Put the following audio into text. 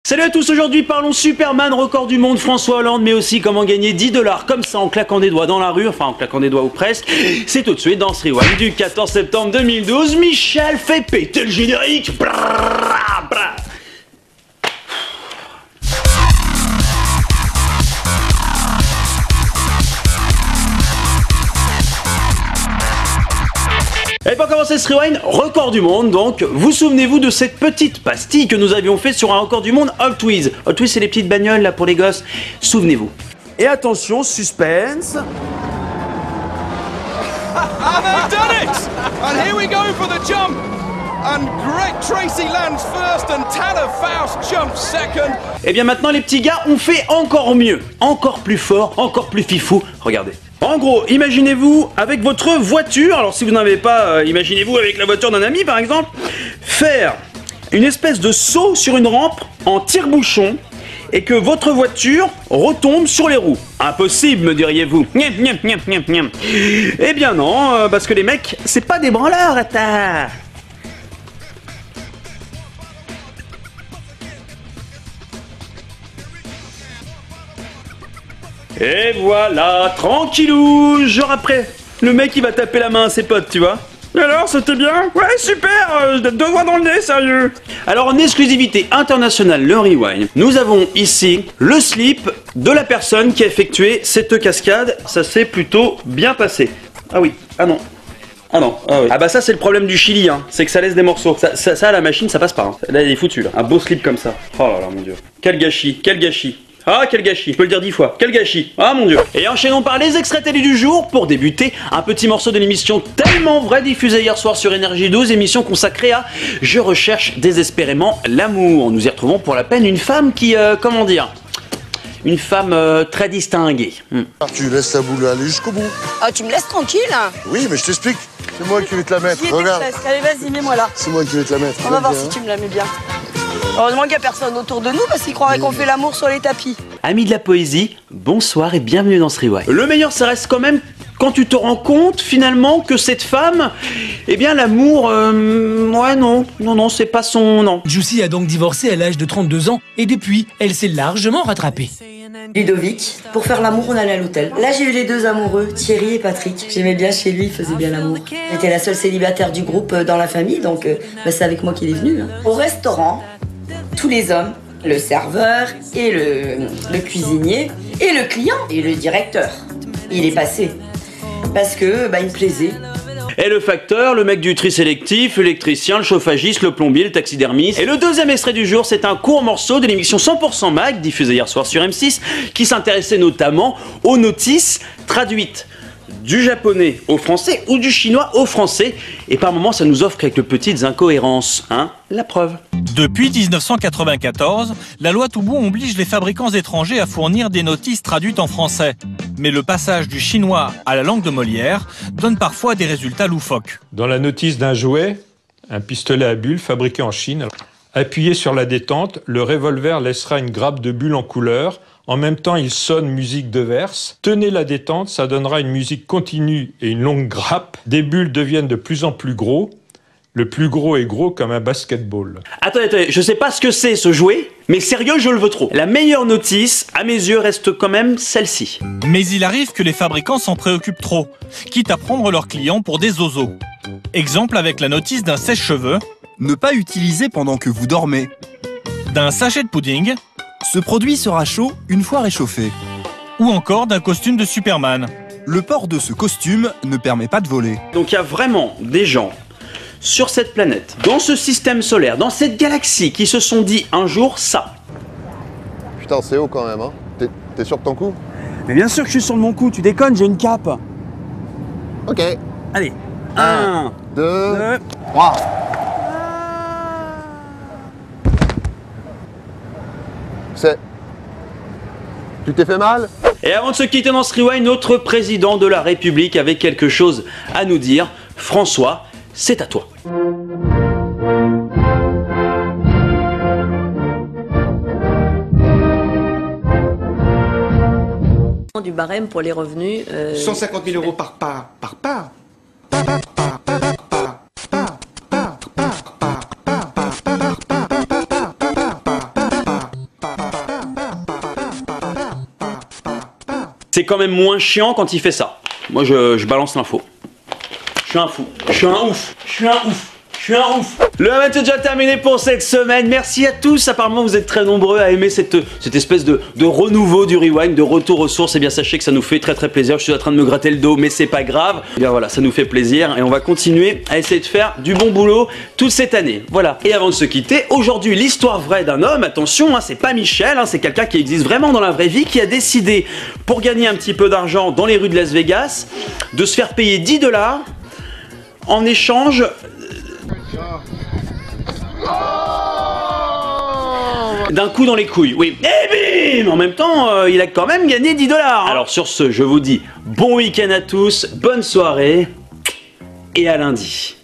Salut à tous, aujourd'hui parlons Superman, record du monde, François Hollande, mais aussi comment gagner 10 $ comme ça en claquant des doigts dans la rue, enfin en claquant des doigts ou presque. C'est tout de suite dans ce Rewind du 14 septembre 2012. Michel fait péter le générique. Brrr, brrr. Et pour commencer ce Rewind, record du monde donc, vous souvenez-vous de cette petite pastille que nous avions fait sur un record du monde Hot Wheels. Hot Wheels, c'est les petites bagnoles là pour les gosses, souvenez-vous. Et attention, suspense. And they've done it! And here we go for the jump! And Greg Tracy lands first and Tanner Faust jumps second. Et bien maintenant les petits gars, on fait encore mieux, encore plus fort, encore plus fifou, regardez. En gros, imaginez-vous avec votre voiture, alors si vous n'en avez pas, imaginez-vous avec la voiture d'un ami par exemple, faire une espèce de saut sur une rampe en tire-bouchon et que votre voiture retombe sur les roues. Impossible, me diriez-vous. Eh bien non, parce que les mecs, c'est pas des branleurs, attends. Et voilà, tranquillou, genre après, le mec il va taper la main à ses potes, tu vois. Alors, c'était bien? Ouais, super, deux doigts dans le nez, sérieux. Alors, en exclusivité internationale, le Rewind, nous avons ici le slip de la personne qui a effectué cette cascade. Ça s'est plutôt bien passé. Ah oui, ah non. Ah non, ah oui. Ah bah ça c'est le problème du Chili, hein. C'est que ça laisse des morceaux. Ça à la machine, ça passe pas. Hein. Là, il est foutu, là. Un beau slip comme ça. Oh là là, mon dieu. Quel gâchis, quel gâchis. Ah, quel gâchis, je peux le dire 10 fois, quel gâchis, ah mon dieu. Et enchaînons par les extraits télé du jour, pour débuter, un petit morceau de l'émission Tellement Vrai diffusée hier soir sur Énergie 12, émission consacrée à Je recherche désespérément l'amour. Nous y retrouvons pour la peine une femme qui, comment dire, une femme très distinguée. Tu laisses la boule aller jusqu'au bout. Ah, tu me laisses tranquille? Oui, mais je t'explique. C'est moi qui vais te la mettre. J'y étais Regarde. presque. Allez, vas-y, mets-moi là. C'est moi qui vais te la mettre. On va voir bien, si tu me la mets bien. Heureusement qu'il n'y a personne autour de nous parce qu'ils croiraient qu'on fait l'amour sur les tapis. Amis de la poésie, bonsoir et bienvenue dans ce Rewind. Le meilleur, ça reste quand même quand tu te rends compte finalement que cette femme, eh bien l'amour, ouais non, c'est pas son nom. Juicy a donc divorcé à l'âge de 32 ans et depuis, elle s'est largement rattrapée. Ludovic, pour faire l'amour, on allait à l'hôtel. Là, j'ai eu les deux amoureux, Thierry et Patrick. J'aimais bien chez lui, il faisait bien l'amour. J'étais la seule célibataire du groupe dans la famille, donc c'est avec moi qu'il est venu. Hein. Au restaurant, tous les hommes, le serveur et le cuisinier et le client et le directeur. Il est passé parce que il me plaisait. Et le facteur, le mec du tri sélectif, l'électricien, le chauffagiste, le plombier, le taxidermiste. Et le deuxième extrait du jour, c'est un court morceau de l'émission 100% Mag, diffusée hier soir sur M6, qui s'intéressait notamment aux notices traduites du japonais au français ou du chinois au français. Et par moments, ça nous offre quelques petites incohérences, hein. La preuve. Depuis 1994, la loi Toubon oblige les fabricants étrangers à fournir des notices traduites en français. Mais le passage du chinois à la langue de Molière donne parfois des résultats loufoques. Dans la notice d'un jouet, un pistolet à bulles fabriqué en Chine, appuyé sur la détente, le revolver laissera une grappe de bulles en couleur. En même temps, il sonne musique de verse. Tenez la détente, ça donnera une musique continue et une longue grappe. Des bulles deviennent de plus en plus gros. Le plus gros est gros comme un basketball. Attendez, je sais pas ce que c'est ce jouet, mais sérieux, je le veux trop. La meilleure notice, à mes yeux, reste quand même celle-ci. Mais il arrive que les fabricants s'en préoccupent trop, quitte à prendre leurs clients pour des zozos. Exemple avec la notice d'un sèche-cheveux, ne pas utiliser pendant que vous dormez. d'un sachet de pudding, Ce produit sera chaud une fois réchauffé. ou encore d'un costume de Superman. Le port de ce costume ne permet pas de voler. Donc il y a vraiment des gens sur cette planète, dans ce système solaire, dans cette galaxie, qui se sont dit un jour ça. Putain, c'est haut quand même, hein. T'es sûr de ton coup? Mais bien sûr que je suis sur de mon coup, tu déconnes, j'ai une cape. Ok. Allez, 1, 2, 2, 3. C'est... Tu t'es fait mal? Et avant de se quitter dans ce rewind, notre président de la République avait quelque chose à nous dire. François, c'est à toi. Du barème pour les revenus. 150 000 euros par part. C'est quand même moins chiant quand il fait ça. Moi, je balance l'info. Je suis un fou. Je suis un ouf. Je suis un ouf. Je suis un ouf. Le match est déjà terminé pour cette semaine. Merci à tous. Apparemment, vous êtes très nombreux à aimer cette espèce de renouveau du rewind, de retour aux sources. Et bien, sachez que ça nous fait très très plaisir. Je suis en train de me gratter le dos, mais c'est pas grave. Et bien voilà, ça nous fait plaisir. Et on va continuer à essayer de faire du bon boulot toute cette année. Voilà. Et avant de se quitter, aujourd'hui, l'histoire vraie d'un homme. Attention, hein, c'est pas Michel, hein, c'est quelqu'un qui existe vraiment dans la vraie vie, qui a décidé, pour gagner un petit peu d'argent dans les rues de Las Vegas, de se faire payer 10 $ en échange d'un coup dans les couilles, oui. Et bim! En même temps, il a quand même gagné 10 $. Alors sur ce, je vous dis bon week-end à tous, bonne soirée, et à lundi.